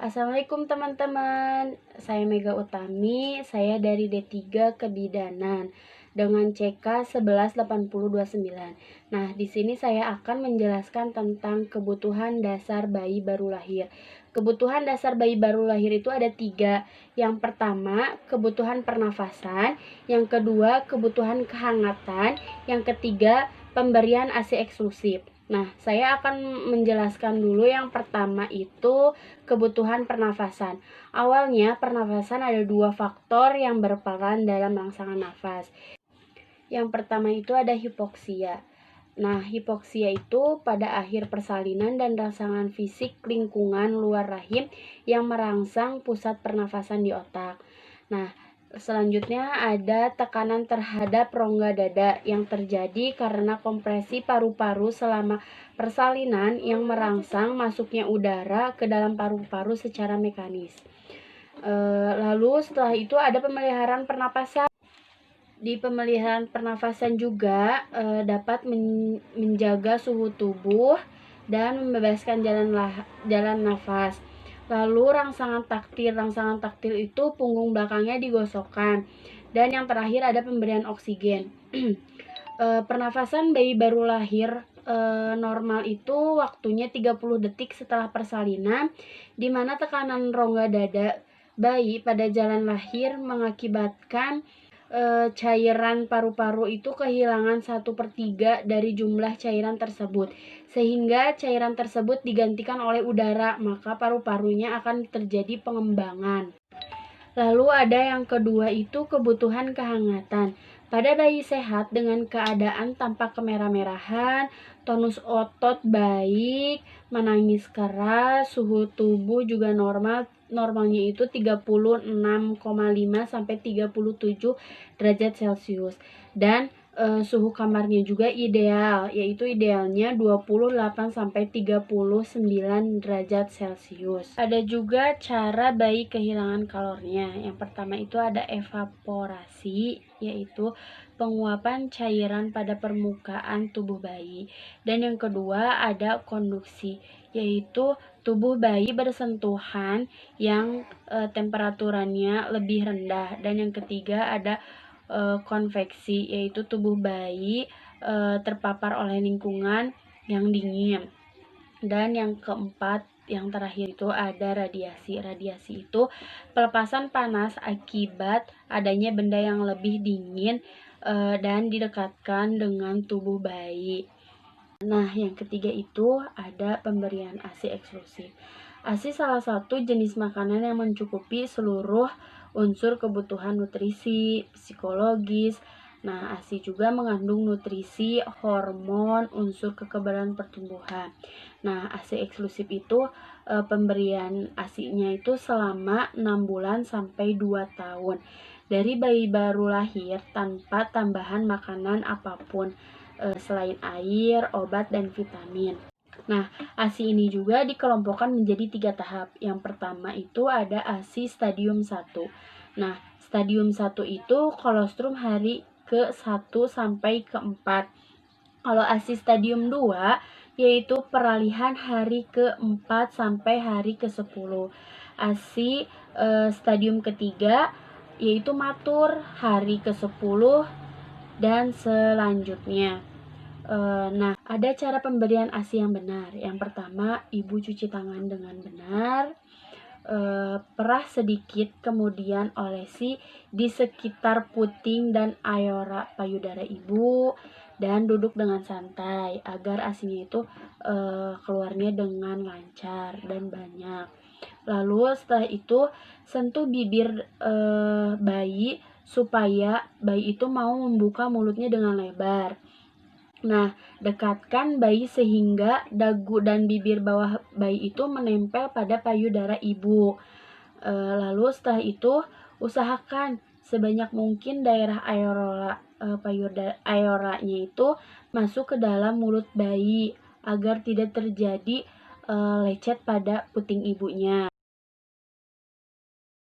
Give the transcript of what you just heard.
Assalamualaikum teman-teman, saya Mega Utami, saya dari D3 Kebidanan dengan CK 118029. Nah, di sini saya akan menjelaskan tentang kebutuhan dasar bayi baru lahir. Kebutuhan dasar bayi baru lahir itu ada 3. Yang pertama, kebutuhan pernafasan. Yang kedua, kebutuhan kehangatan. Yang ketiga, pemberian ASI eksklusif. Nah, saya akan menjelaskan dulu yang pertama itu kebutuhan pernafasan. Awalnya, pernafasan ada 2 faktor yang berperan dalam rangsangan nafas. Yang pertama itu ada hipoksia. Nah, hipoksia itu pada akhir persalinan dan rangsangan fisik lingkungan luar rahim yang merangsang pusat pernafasan di otak. Nah, selanjutnya ada tekanan terhadap rongga dada yang terjadi karena kompresi paru-paru selama persalinan yang merangsang masuknya udara ke dalam paru-paru secara mekanis. Lalu setelah itu ada pemeliharaan pernapasan. Di pemeliharaan pernafasan juga dapat menjaga suhu tubuh dan membebaskan jalan nafas. Lalu rangsangan taktil itu punggung belakangnya digosokkan. Dan yang terakhir ada pemberian oksigen. Pernafasan bayi baru lahir normal itu waktunya 30 detik setelah persalinan, di mana tekanan rongga dada bayi pada jalan lahir mengakibatkan cairan paru-paru itu kehilangan 1/3 dari jumlah cairan tersebut, sehingga cairan tersebut digantikan oleh udara, maka paru-parunya akan terjadi pengembangan. Lalu ada yang kedua itu kebutuhan kehangatan. Pada bayi sehat dengan keadaan tanpa kemerah-merahan, tonus otot baik, menangis keras, suhu tubuh juga normalnya itu 36,5 sampai 37 derajat Celcius. Dan suhu kamarnya juga ideal, yaitu idealnya 28 sampai 39 derajat Celcius. Ada juga cara bayi kehilangan kalornya. Yang pertama itu ada evaporasi, yaitu penguapan cairan pada permukaan tubuh bayi. Dan yang kedua ada konduksi, yaitu tubuh bayi bersentuhan yang temperaturannya lebih rendah. Dan yang ketiga ada konveksi, yaitu tubuh bayi terpapar oleh lingkungan yang dingin. Dan yang keempat, yang terakhir itu ada radiasi. Radiasi itu pelepasan panas akibat adanya benda yang lebih dingin dan didekatkan dengan tubuh bayi. Nah, yang ketiga itu ada pemberian ASI eksklusif. ASI salah satu jenis makanan yang mencukupi seluruh unsur kebutuhan nutrisi, psikologis. Nah, ASI juga mengandung nutrisi, hormon, unsur kekebalan pertumbuhan. Nah, ASI eksklusif itu pemberian ASI-nya itu selama 6 bulan sampai 2 tahun. Dari bayi baru lahir tanpa tambahan makanan apapun selain air, obat, dan vitamin. Nah, ASI ini juga dikelompokkan menjadi 3 tahap. Yang pertama itu ada ASI stadium 1. Nah, stadium 1 itu kolostrum hari ke-1 sampai ke-4. Kalau ASI stadium 2 yaitu peralihan hari ke-4 sampai hari ke-10. ASI stadium ketiga yaitu matur hari ke-10 dan selanjutnya. Nah, ada cara pemberian ASI yang benar. Yang pertama, ibu cuci tangan dengan benar, perah sedikit, kemudian olesi di sekitar puting dan aora payudara ibu, dan duduk dengan santai agar ASInya itu keluarnya dengan lancar dan banyak. Lalu setelah itu sentuh bibir bayi supaya bayi itu mau membuka mulutnya dengan lebar. Nah, dekatkan bayi sehingga dagu dan bibir bawah bayi itu menempel pada payudara ibu. Lalu setelah itu usahakan sebanyak mungkin daerah aoranya itu masuk ke dalam mulut bayi agar tidak terjadi lecet pada puting ibunya.